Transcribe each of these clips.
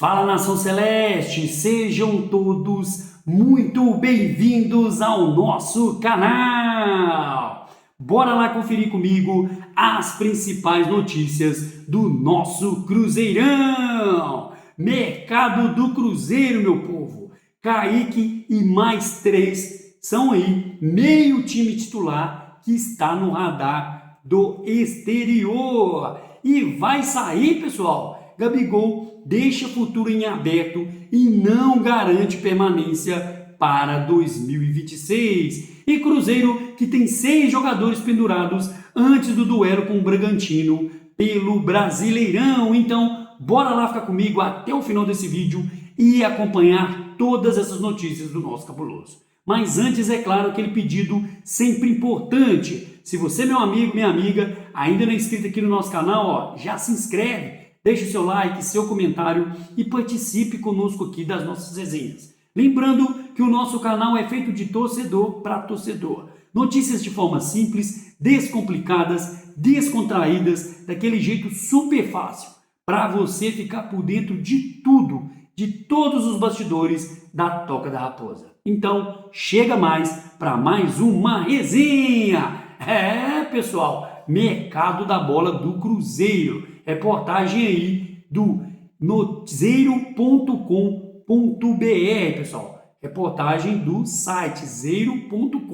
Fala, Nação Celeste, sejam todos muito bem-vindos ao nosso canal. Bora lá conferir comigo as principais notícias do nosso Cruzeirão. Mercado do Cruzeiro, meu povo. Kaique e mais 3 são aí meio time titular que está no radar do exterior. E vai sair, pessoal. Gabigol deixa futuro em aberto e não garante permanência para 2026. E Cruzeiro, que tem 6 jogadores pendurados antes do duelo com o Bragantino pelo Brasileirão. Então, bora lá ficar comigo até o final desse vídeo e acompanhar todas essas notícias do nosso cabuloso. Mas antes, é claro, aquele pedido sempre importante. Se você, meu amigo, minha amiga, ainda não é inscrito aqui no nosso canal, já se inscreve. Deixe o seu like, seu comentário e participe conosco aqui das nossas resenhas. Lembrando que o nosso canal é feito de torcedor para torcedor. Notícias de forma simples, descomplicadas, descontraídas, daquele jeito super fácil, para você ficar por dentro de tudo, de todos os bastidores da Toca da Raposa. Então, chega mais para mais uma resenha. Pessoal, mercado da bola do Cruzeiro. Reportagem aí do nozeiro.com.br, pessoal. Reportagem do site zeiro.com.br.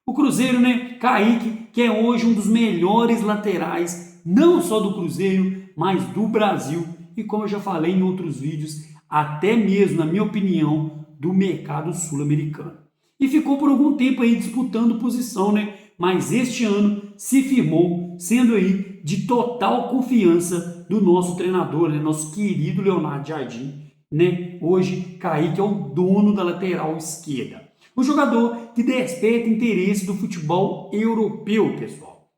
O Cruzeiro, Kaique, que é hoje um dos melhores laterais, não só do Cruzeiro, mas do Brasil. E como eu já falei em outros vídeos, até mesmo, na minha opinião, do mercado sul-americano. E ficou por algum tempo aí disputando posição, mas este ano se firmou, sendo aí de total confiança do nosso treinador, nosso querido Leonardo Jardim, Hoje, Kaique é o dono da lateral esquerda. O jogador que desperta interesse do futebol europeu, pessoal,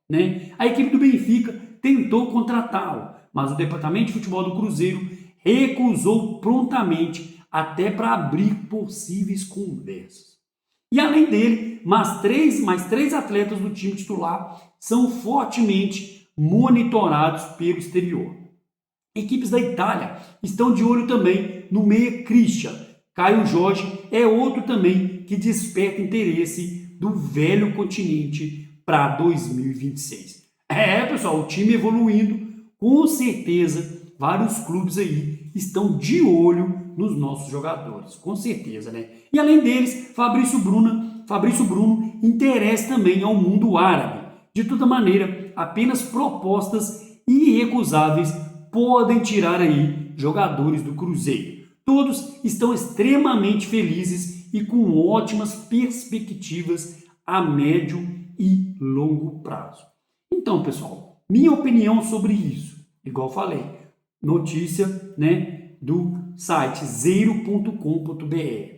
A equipe do Benfica tentou contratá-lo, mas o departamento de futebol do Cruzeiro recusou prontamente, até para abrir possíveis conversas. E além dele, mais três atletas do time titular são fortemente monitorados pelo exterior. Equipes da Itália estão de olho também no meia Christian. Caio Jorge é outro também que desperta interesse do velho continente para 2026. Pessoal, o time evoluindo, com certeza vários clubes aí estão de olho nos nossos jogadores, com certeza, E além deles, Fabrício Bruno interessa também ao mundo árabe. De toda maneira, apenas propostas irrecusáveis podem tirar aí jogadores do Cruzeiro. Todos estão extremamente felizes e com ótimas perspectivas a médio e longo prazo. Então, pessoal, minha opinião sobre isso, igual falei, notícia, do site zeiro.com.br.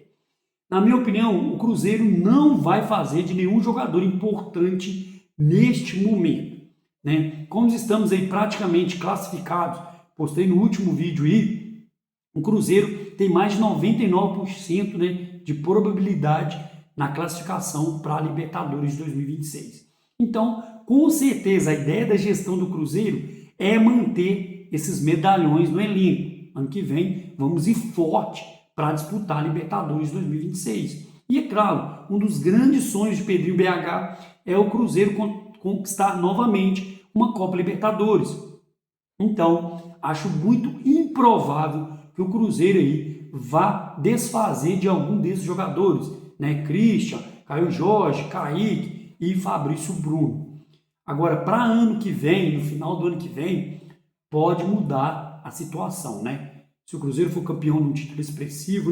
Na minha opinião, o Cruzeiro não vai fazer de nenhum jogador importante neste momento, Como estamos aí praticamente classificados, postei no último vídeo aí, o Cruzeiro tem mais de 99%, de probabilidade na classificação para a Libertadores de 2026. Então, com certeza, a ideia da gestão do Cruzeiro é manter esses medalhões no elenco. Ano que vem, vamos ir forte para disputar a Libertadores 2026. E é claro, um dos grandes sonhos de Pedrinho BH é o Cruzeiro conquistar novamente uma Copa Libertadores. Então, acho muito improvável que o Cruzeiro aí vá desfazer de algum desses jogadores, Christian, Caio Jorge, Kaique e Fabrício Bruno. Agora, para ano que vem, no final do ano que vem, pode mudar a situação, Se o Cruzeiro for campeão de um título expressivo,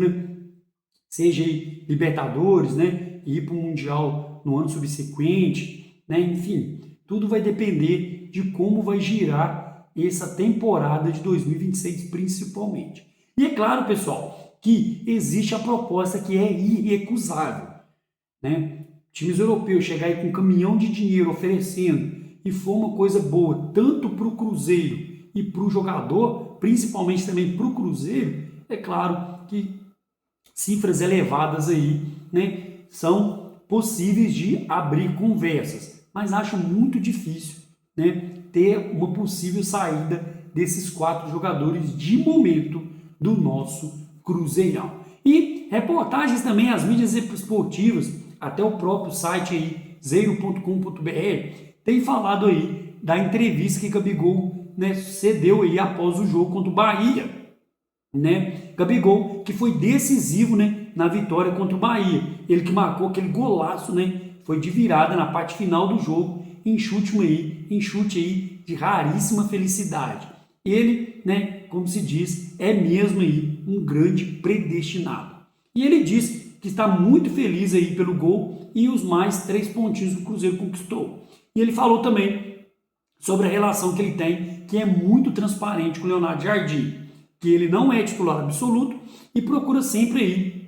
seja aí Libertadores, e ir para o Mundial no ano subsequente, Enfim, tudo vai depender de como vai girar essa temporada de 2026 principalmente. E é claro, pessoal, que existe a proposta que é irrecusável, Times europeus chegar aí com um caminhão de dinheiro oferecendo e for uma coisa boa tanto para o Cruzeiro e para o jogador, principalmente também para o Cruzeiro, é claro que cifras elevadas aí, são possíveis de abrir conversas, mas acho muito difícil, ter uma possível saída desses 4 jogadores de momento do nosso Cruzeirão. E reportagens também às mídias esportivas, até o próprio site aí, zeiro.com.br, tem falado aí da entrevista que Gabigol, né, cedeu aí após o jogo contra o Bahia, né? Gabigol, que foi decisivo, né, na vitória contra o Bahia. Ele que marcou aquele golaço, né, foi de virada na parte final do jogo, em chute aí de raríssima felicidade. Ele, né, como se diz, é mesmo aí um grande predestinado. E ele diz que está muito feliz aí pelo gol e os mais 3 pontinhos que o Cruzeiro conquistou. E ele falou também sobre a relação que ele tem, que é muito transparente com o Leonardo Jardim, que ele não é titular absoluto e procura sempre aí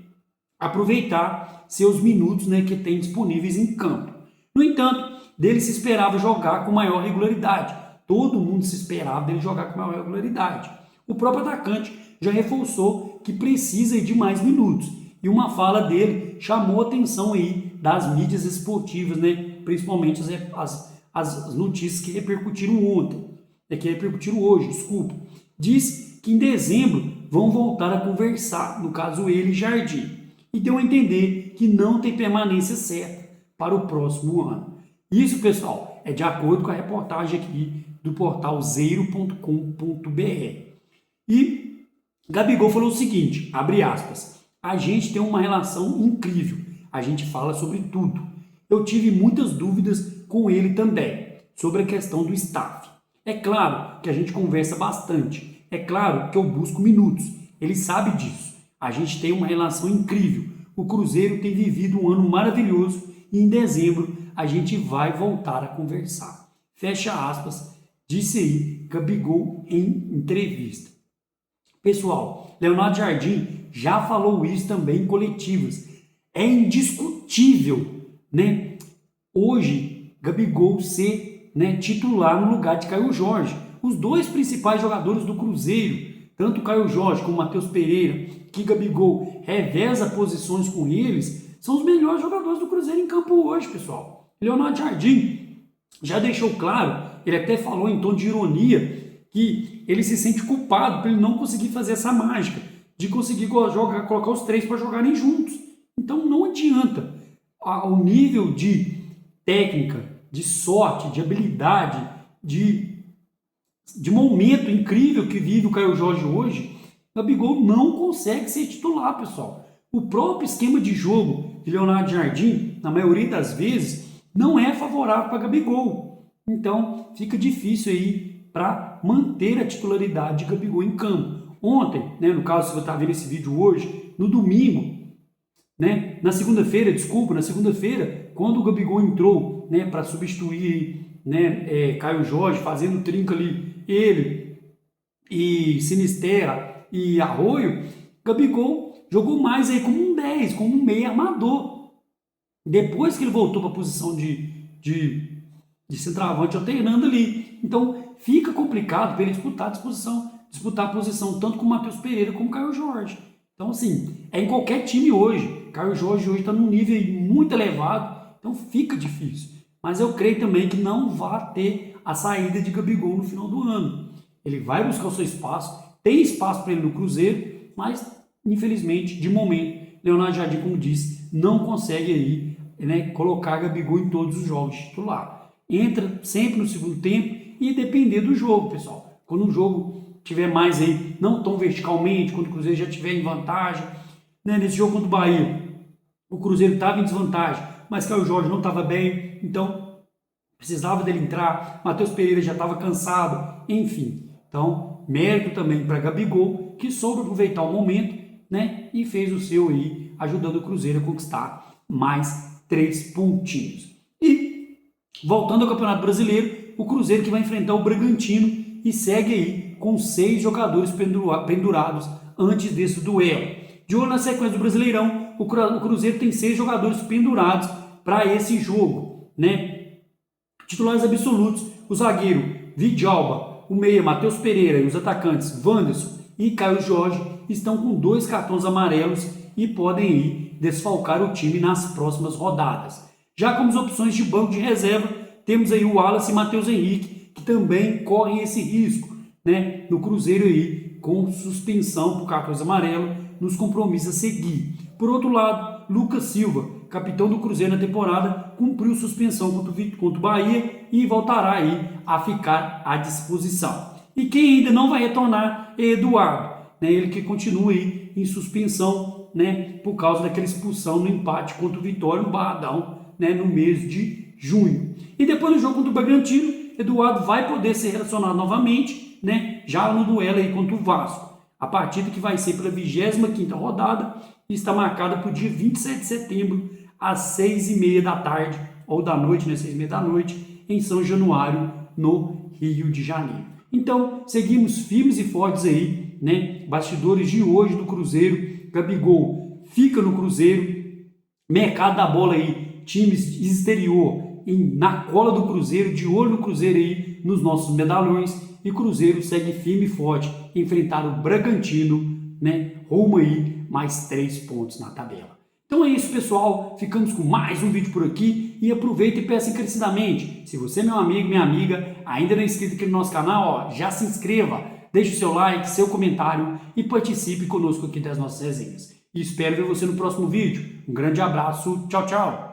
aproveitar seus minutos, né, que tem disponíveis em campo. No entanto, dele se esperava jogar com maior regularidade. Todo mundo se esperava dele jogar com maior regularidade. O próprio atacante já reforçou que precisa de mais minutos. E uma fala dele chamou a atenção aí das mídias esportivas, né, principalmente as notícias que repercutiram ontem, que repercutiram hoje, desculpa. Diz que em dezembro vão voltar a conversar, no caso ele e Jardim, e deu a entender que não tem permanência certa para o próximo ano. Isso, pessoal, é de acordo com a reportagem aqui do portal zeiro.com.br. E Gabigol falou o seguinte, abre aspas, a gente tem uma relação incrível, a gente fala sobre tudo. Eu tive muitas dúvidas com ele também, sobre a questão do staff. É claro que a gente conversa bastante, é claro que eu busco minutos, ele sabe disso. A gente tem uma relação incrível, o Cruzeiro tem vivido um ano maravilhoso e em dezembro a gente vai voltar a conversar. Fecha aspas, disse aí Gabigol em entrevista. Pessoal, Leonardo Jardim já falou isso também em coletivas. É indiscutível, né? Hoje, Gabigol ser, né, titular no lugar de Caio Jorge. Os 2 principais jogadores do Cruzeiro, tanto Caio Jorge como Matheus Pereira, que Gabigol reveza posições com eles, são os melhores jogadores do Cruzeiro em campo hoje, pessoal. Leonardo Jardim já deixou claro, ele até falou em tom de ironia, que ele se sente culpado por ele não conseguir fazer essa mágica, de conseguir jogar, colocar os 3 para jogarem juntos. Então não adianta. O nível de técnica, de sorte, de habilidade, de momento incrível que vive o Caio Jorge hoje, Gabigol não consegue ser titular, pessoal. O próprio esquema de jogo de Leonardo Jardim, na maioria das vezes, não é favorável para Gabigol. Então fica difícil aí para manter a titularidade de Gabigol em campo. Ontem, né, no caso, se você está vendo esse vídeo hoje, no domingo, né, na segunda-feira, quando o Gabigol entrou, né, para substituir, né, Caio Jorge, fazendo trinca ali, ele e Sinisterra e Arroio, Gabigol jogou mais aí como um 10, como um meio armador. Depois que ele voltou para a posição de centroavante alternando ali. Então fica complicado para ele disputar a posição tanto com o Matheus Pereira como com o Caio Jorge. Então assim, é em qualquer time hoje. Caio Jorge hoje está num nível muito elevado, então fica difícil. Mas eu creio também que não vai ter a saída de Gabigol no final do ano. Ele vai buscar o seu espaço, tem espaço para ele no Cruzeiro, mas infelizmente, de momento, Leonardo Jardim, como disse, não consegue aí, né, colocar Gabigol em todos os jogos de titular. Entra sempre no segundo tempo e depender do jogo, pessoal. Quando o jogo tiver mais aí, não tão verticalmente, quando o Cruzeiro já estiver em vantagem, né, nesse jogo contra o Bahia, o Cruzeiro estava em desvantagem, mas Caio Jorge não estava bem, então precisava dele entrar, Matheus Pereira já estava cansado, enfim. Então, mérito também para Gabigol, que soube aproveitar o momento, né, e fez o seu aí, ajudando o Cruzeiro a conquistar mais 3 pontinhos. E, voltando ao Campeonato Brasileiro, o Cruzeiro que vai enfrentar o Bragantino e segue aí com 6 jogadores pendurados antes desse duelo. De olho na sequência do Brasileirão, o Cruzeiro tem 6 jogadores pendurados para esse jogo, né? Titulares absolutos, o zagueiro Vidalba, o meia Matheus Pereira e os atacantes Wanderson e Caio Jorge estão com 2 cartões amarelos e podem ir desfalcar o time nas próximas rodadas. Já como as opções de banco de reserva, temos aí o Wallace e Matheus Henrique, que também correm esse risco, né, no Cruzeiro aí, com suspensão por cartões amarelo nos compromissos a seguir. Por outro lado, Lucas Silva, capitão do Cruzeiro na temporada, cumpriu suspensão contra o Bahia e voltará aí a ficar à disposição. E quem ainda não vai retornar é Eduardo, né, ele que continua aí em suspensão, né, por causa daquela expulsão no empate contra o Vitória no Barradão, né, no mês de junho. E depois do jogo contra o Bragantino, Eduardo vai poder ser relacionado novamente, né, já no duelo aí contra o Vasco. A partida que vai ser pela 25ª rodada e está marcada para o dia 27 de setembro, às 6h30 da tarde, ou da noite, né, 6h30 da noite, em São Januário, no Rio de Janeiro. Então, seguimos firmes e fortes aí, né, bastidores de hoje do Cruzeiro. Gabigol fica no Cruzeiro, mercado da bola aí, times exterior na cola do Cruzeiro, de olho no Cruzeiro aí, nos nossos medalhões, e Cruzeiro segue firme e forte, enfrentar o Bragantino, né, rumo aí, mais 3 pontos na tabela. Então é isso, pessoal, ficamos com mais um vídeo por aqui, e aproveita e peça encarecidamente, se você, meu amigo, minha amiga, ainda não é inscrito aqui no nosso canal, ó, já se inscreva, deixe o seu like, seu comentário e participe conosco aqui das nossas resenhas. E espero ver você no próximo vídeo. Um grande abraço, tchau, tchau!